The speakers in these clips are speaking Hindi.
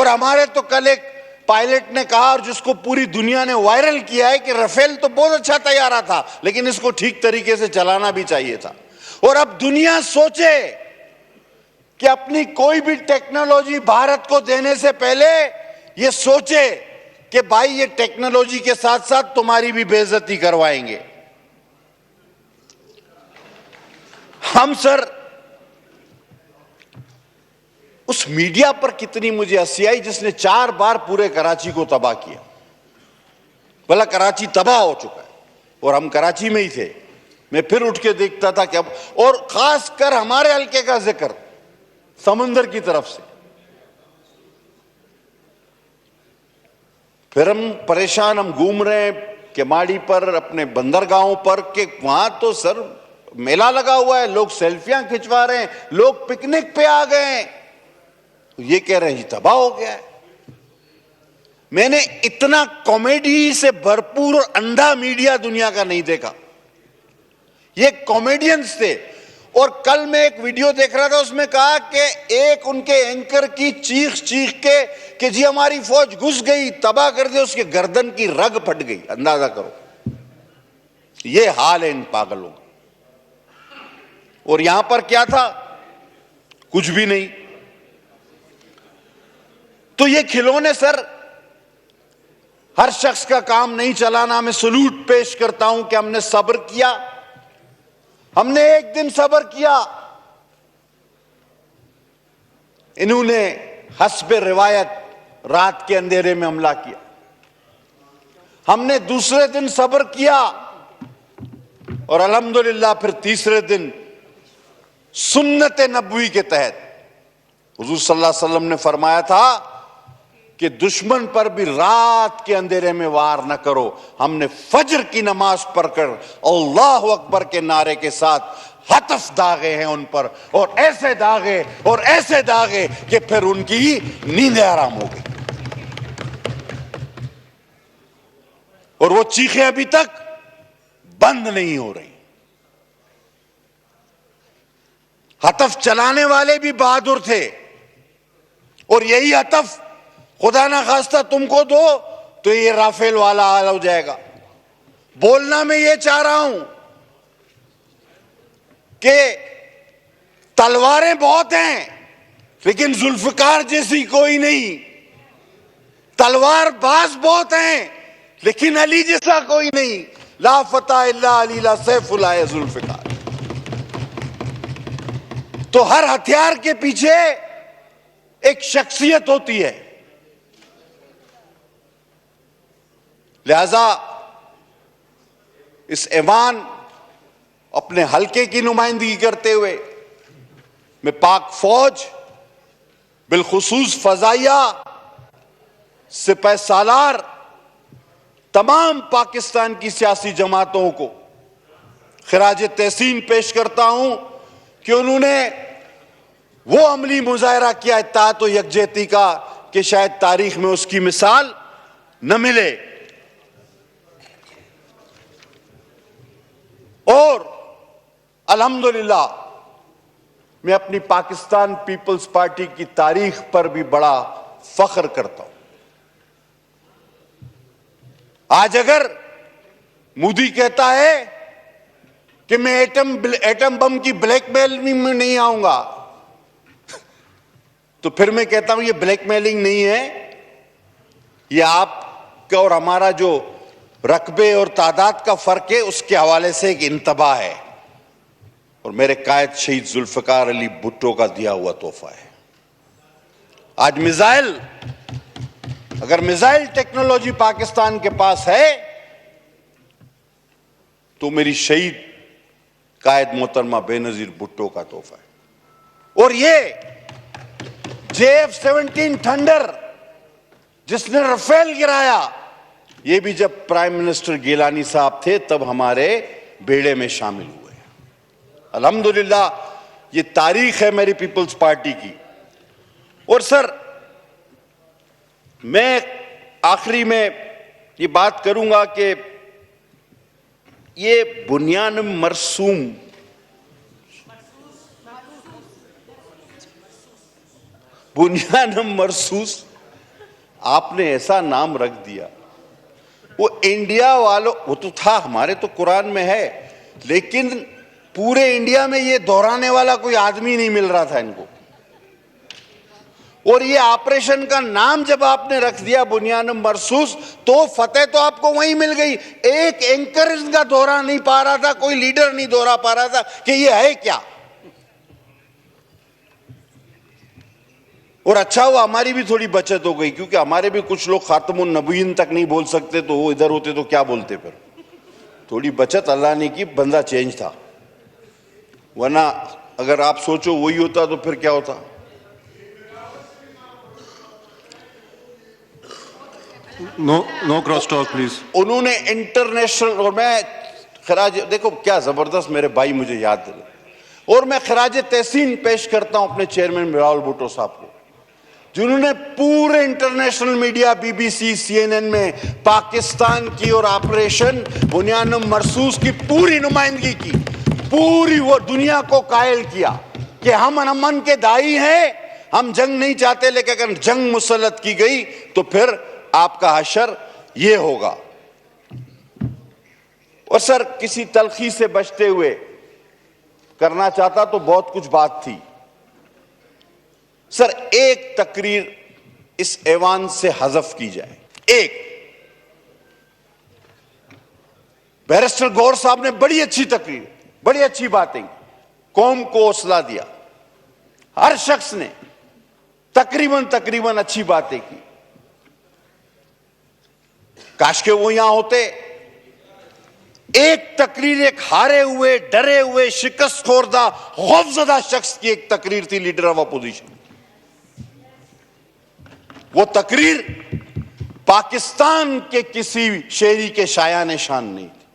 और हमारे तो कल एक पायलट ने कहा, और जिसको पूरी दुनिया ने वायरल किया है, कि राफेल तो बहुत अच्छा तैयारा था लेकिन इसको ठीक तरीके से चलाना भी चाहिए था। और अब दुनिया सोचे कि अपनी कोई भी टेक्नोलॉजी भारत को देने से पहले ये सोचे कि भाई ये टेक्नोलॉजी के साथ साथ तुम्हारी भी बेइज्जती करवाएंगे। हम सर उस मीडिया पर कितनी मुझे हंसी आई जिसने 4 बार पूरे कराची को तबाह किया। बोला कराची तबाह हो चुका है, और हम कराची में ही थे। मैं फिर उठ के देखता था कि अब, और खासकर हमारे हल्के का जिक्र समंदर की तरफ से, फिर हम परेशान, हम घूम रहे हैं केमाड़ी पर, अपने बंदरगाहों पर, कि वहां तो सर मेला लगा हुआ है, लोग सेल्फियां खिंचवा रहे हैं, लोग पिकनिक पे आ गए हैं। ये कह रहे हैं तबाह हो गया है। मैंने इतना कॉमेडी से भरपूर और अंधा मीडिया दुनिया का नहीं देखा। ये कॉमेडियंस थे। और कल मैं एक वीडियो देख रहा था, उसमें कहा कि एक उनके एंकर की चीख चीख के कि जी हमारी फौज घुस गई, तबाह कर दे, उसके गर्दन की रग फट गई। अंदाजा करो, ये हाल है इन पागलों का। और यहां पर क्या था? कुछ भी नहीं। तो ये खिलौने सर हर शख्स का काम नहीं चलाना। मैं सलूट पेश करता हूं कि हमने सब्र किया, हमने एक दिन सब्र किया। इन्होंने हस्बे रिवायत रात के अंधेरे में हमला किया, हमने दूसरे दिन सब्र किया, और अल्हम्दुलिल्लाह फिर तीसरे दिन सुन्नत नबवी के तहत हुजूर सल्लल्लाहु अलैहि वसल्लम ने फरमाया था कि दुश्मन पर भी रात के अंधेरे में वार न करो। हमने फजर की नमाज पढ़कर अल्लाहु अकबर के नारे के साथ हतफ दागे हैं उन पर, और ऐसे दागे और ऐसे दागे कि फिर उनकी नींदें आराम हो गई। और वो चीखें अभी तक बंद नहीं हो रही। हतफ चलाने वाले भी बहादुर थे, और यही हतफ खुदा ना खास्ता तुमको दो तो ये राफेल वाला हाल हो जाएगा। बोलना मैं ये चाह रहा हूं कि तलवारें बहुत हैं लेकिन जुल्फकार जैसी कोई नहीं। तलवार बाज बहुत हैं लेकिन अली जैसा कोई नहीं। ला फता इल्ला अली ला सैफुल्लाह जुल्फकार। तो हर हथियार के पीछे एक शख्सियत होती है। लिहाजा इस ऐवान अपने हल्के की नुमाइंदगी करते हुए मैं पाक फौज, बिलखुसूस फजाइया, सिपह सालार, तमाम पाकिस्तान की सियासी जमातों को खिराज तहसीन पेश करता हूं कि उन्होंने वो अमली मुजाहरा किया इत्तेहाद व यकजहती का कि शायद तारीख में उसकी मिसाल न मिले। और अल्हम्दुलिल्लाह मैं अपनी पाकिस्तान पीपल्स पार्टी की तारीख पर भी बड़ा फख्र करता हूं। आज अगर मोदी कहता है कि मैं एटम बम की ब्लैकमेलिंग में नहीं आऊंगा, तो फिर मैं कहता हूं ये ब्लैकमेलिंग नहीं है, ये आपका और हमारा जो रकबे और तादाद का फर्क है उसके हवाले से एक इंतबा है, और मेरे कायद शहीद जुल्फकार अली भुट्टो का दिया हुआ तोहफा है। आज मिसाइल, अगर मिसाइल टेक्नोलॉजी पाकिस्तान के पास है तो मेरी शहीद कायद मोहतरमा बेनजीर भुट्टो का तोहफा है। और ये JF-17 थंडर जिसने राफेल गिराया, ये भी जब प्राइम मिनिस्टर गिलानी साहब थे तब हमारे बेड़े में शामिल हुए। अल्हम्दुलिल्लाह ये तारीख है मेरी पीपल्स पार्टी की। और सर मैं आखिरी में ये बात करूंगा कि ये बुनियान मरसूस आपने ऐसा नाम रख दिया, वो इंडिया वालों, वो तो था, हमारे तो कुरान में है, लेकिन पूरे इंडिया में ये दोहराने वाला कोई आदमी नहीं मिल रहा था इनको। और ये ऑपरेशन का नाम जब आपने रख दिया बुनियान मरसूस, तो फतेह तो आपको वहीं मिल गई। एक एंकर इनका दोहरा नहीं पा रहा था, कोई लीडर नहीं दोहरा पा रहा था कि ये है क्या। और अच्छा हुआ हमारी भी थोड़ी बचत हो गई, क्योंकि हमारे भी कुछ लोग खातमुन नबीयीन तक नहीं बोल सकते, तो वो इधर होते तो क्या बोलते। फिर थोड़ी बचत अल्लाह ने की, बंदा चेंज था, वरना अगर आप सोचो वही होता तो फिर क्या होता। No cross talk please. उन्होंने इंटरनेशनल, और मैं खराज, देखो क्या जबरदस्त मेरे भाई मुझे याद दिले, और मैं खराज तहसीन पेश करता हूं अपने चेयरमैन बिलावल भुट्टो साहब को, जिन्होंने पूरे इंटरनेशनल मीडिया, बीबीसी, CNN में पाकिस्तान की और ऑपरेशन बुनियान मरसूस की पूरी नुमाइंदगी की, पूरी वो दुनिया को कायल किया कि हम अमन के दाई हैं, हम जंग नहीं चाहते, लेकिन अगर जंग मुसल्लत की गई तो फिर आपका हशर ये होगा। और सर किसी तलखी से बचते हुए करना चाहता तो बहुत कुछ बात थी। सर एक तकरीर इस ऐवान से हज़फ की जाए। एक, बैरिस्टर गौर साहब ने बड़ी अच्छी तकरीर, बड़ी अच्छी बातें, कौम को हौसला दिया, हर शख्स ने तकरीबन अच्छी बातें की। काश के वो यहां होते। एक तकरीर, एक हारे हुए, डरे हुए, शिकस्त खोरदा, खौफजदा शख्स की एक तकरीर थी, लीडर ऑफ अपोजिशन। वो तकरीर पाकिस्तान के किसी शेरी के शायान शान नहीं थी।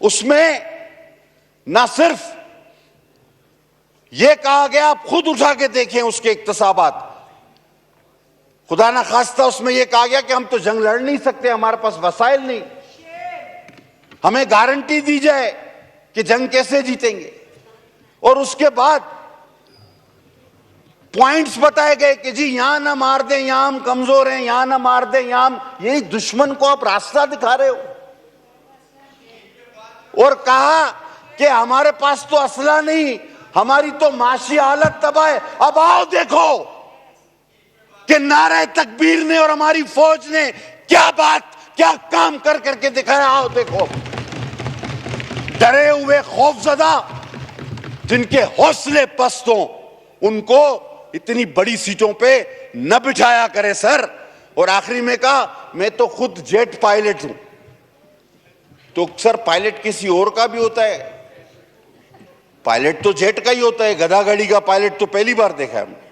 उसमें ना सिर्फ यह कहा गया, आप खुद उठा के देखें उसके इक्तसाबात, खुदा ना खास्ता उसमें यह कहा गया कि हम तो जंग लड़ नहीं सकते, हमारे पास वसाइल नहीं, हमें गारंटी दी जाए कि जंग कैसे जीतेंगे। और उसके बाद पॉइंट्स बताए गए कि जी यहां ना मार दें, यहां हम कमजोर हैं, यहां ना मार दें, यहां हम, यही दुश्मन को आप रास्ता दिखा रहे हो। और कहा कि हमारे पास तो असला नहीं, हमारी तो माशी हालत तबाह है। अब आओ देखो कि नारे तकबीर ने और हमारी फौज ने क्या बात, क्या काम कर करके दिखाया। आओ देखो, डरे हुए, खौफजदा, जिनके हौसले पस्त हों, उनको इतनी बड़ी सीटों पे न बिठाया करे सर। और आखिरी में कहा मैं तो खुद जेट पायलट हूं। तो सर पायलट किसी और का भी होता है, पायलट तो जेट का ही होता है, गधा गाड़ी का पायलट तो पहली बार देखा है हमने,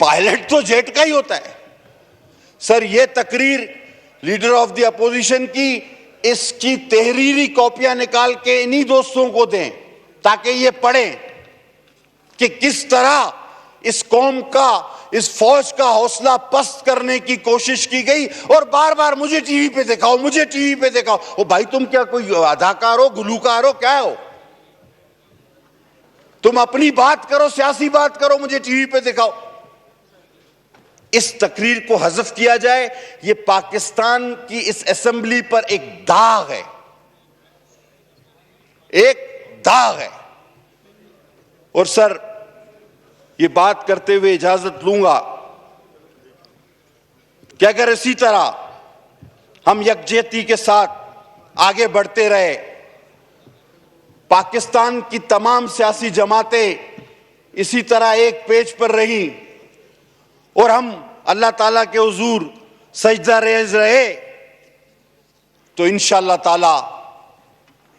पायलट तो जेट का ही होता है। सर ये तकरीर लीडर ऑफ द अपोजिशन की, इसकी तहरीरी कॉपियां निकाल के इन्हीं दोस्तों को दें ताकि ये पढ़ें कि किस तरह इस कौम का, इस फौज का हौसला पस्त करने की कोशिश की गई। और बार बार मुझे टीवी पे दिखाओ, मुझे टीवी पे दिखाओ। ओ भाई तुम क्या कोई अदाकार हो, गुलूकार हो, क्या हो? तुम अपनी बात करो, सियासी बात करो, मुझे टीवी पे दिखाओ। इस तकरीर को हज़फ किया जाए। यह पाकिस्तान की इस असेंबली पर एक दाग है, एक दाग है। और सर ये बात करते हुए इजाजत लूंगा कि अगर इसी तरह हम यकजहती के साथ आगे बढ़ते रहे, पाकिस्तान की तमाम सियासी जमातें इसी तरह एक पेज पर रही और हम अल्लाह ताला के हुजूर सजदा रेज़ रहे, तो इंशाअल्लाह ताला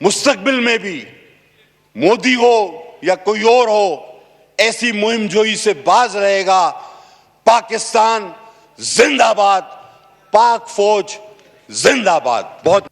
मुस्तकबिल में भी मोदी हो या कोई और हो, ऐसी मुहिम जोई से बाज रहेगा। पाकिस्तान जिंदाबाद, पाक फौज जिंदाबाद। बहुत